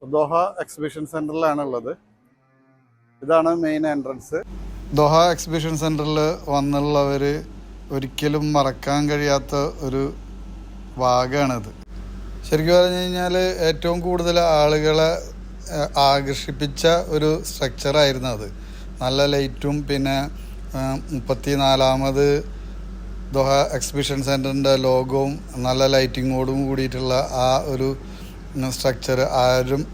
Doha exhibition സെൻറ്ററിലാണുള്ളത്. ഇതാണ് main entrance. Doha exhibition സെൻറ്ററിൽ വന്നുള്ളവർ ഒരിക്കലും മറക്കാൻ കഴിയാത്ത ഒരു ഭാഗമാണിത്. ശരിക്കും പറഞ്ഞു കഴിഞ്ഞാൽ ഏറ്റവും കൂടുതൽ ആളുകളെ ആകർഷിപ്പിച്ച ഒരു സ്ട്രക്ചറായിരുന്നു അത്. നല്ല ലൈറ്റും പിന്നെ 34ാമത് ദോഹ എക്സിബിഷൻ സെൻറ്ററിൻ്റെ ലോഗോവും നല്ല ലൈറ്റിങ്ങോടും കൂടിയിട്ടുള്ള ആ ഒരു സ്ട്രക്ചർ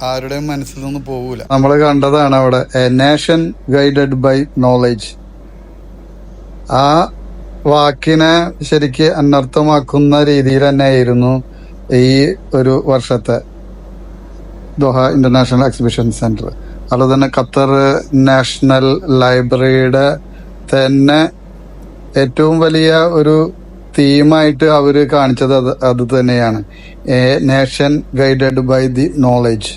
ആരുടെയും മനസ്സിൽ നിന്ന് പോകില്ല. നമ്മൾ കണ്ടതാണ് അവിടെ a nation guided by knowledge. ആ വാക്കിനെ ശരിക്ക് അനർത്ഥമാക്കുന്ന രീതിയിൽ തന്നെയായിരുന്നു ഈ ഒരു വർഷത്തെ ദോഹ ഇന്റർനാഷണൽ എക്സിബിഷൻ സെന്റർ. അതുപോലെ തന്നെ ഖത്തർ നാഷണൽ ലൈബ്രറിയുടെ തന്നെ ഏറ്റവും വലിയ ഒരു തീമായിട്ട് അവർ കാണിച്ചത് അത് തന്നെയാണ്, a nation guided by the knowledge.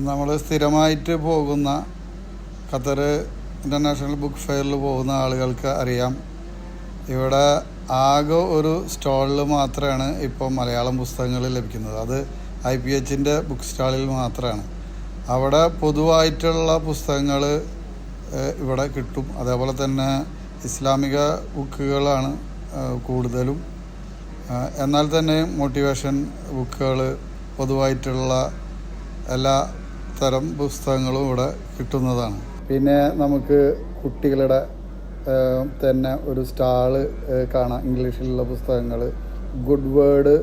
നമ്മൾ സ്ഥിരമായിട്ട് പോകുന്ന ഖത്തർ ഇന്റർനാഷണൽ ബുക്ക് ഫെയറിൽ പോകുന്ന ആളുകൾക്ക് അറിയാം, ഇവിടെ ആകെ ഒരു സ്റ്റാളിൽ മാത്രമാണ് ഇപ്പോൾ മലയാളം പുസ്തകങ്ങൾ ലഭിക്കുന്നത്. അത് IPHൻ്റെ ബുക്ക് സ്റ്റാളിൽ മാത്രമാണ്. അവിടെ പൊതുവായിട്ടുള്ള പുസ്തകങ്ങൾ ഇവിടെ കിട്ടും. അതേപോലെ തന്നെ ഇസ്ലാമിക ബുക്കുകളാണ് കൂടുതലും. എന്നാൽ തന്നെ മോട്ടിവേഷൻ ബുക്കുകൾ, പൊതുവായിട്ടുള്ള എല്ലാ തരം പുസ്തകങ്ങളും ഇവിടെ കിട്ടുന്നതാണ്. പിന്നെ നമുക്ക് കുട്ടികളുടെ തന്നെ ഒരു സ്റ്റാള് കാണാം. ഇംഗ്ലീഷിലുള്ള പുസ്തകങ്ങൾ, ഗുഡ് വേർഡ്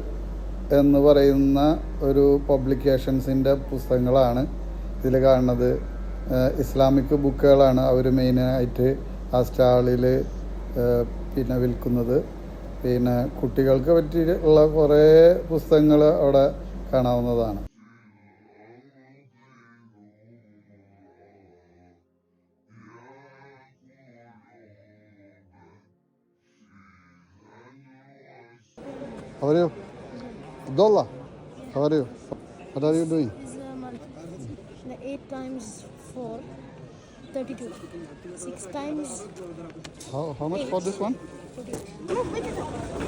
എന്ന് പറയുന്ന ഒരു പബ്ലിക്കേഷൻസിൻ്റെ പുസ്തകങ്ങളാണ് ഇതിൽ കാണുന്നത്. ഇസ്ലാമിക് ബുക്കുകളാണ് അവർ മെയിനായിട്ട് ആ സ്റ്റാളിൽ പിന്നെ വിൽക്കുന്നത്. പിന്നെ കുട്ടികൾക്ക് പറ്റിയുള്ള കുറേ പുസ്തകങ്ങൾ അവിടെ കാണാവുന്നതാണ്. How are you? Abdullah, how are you? What are you doing? Is 8 times 4, 32. 6 times. How much for this one? 48.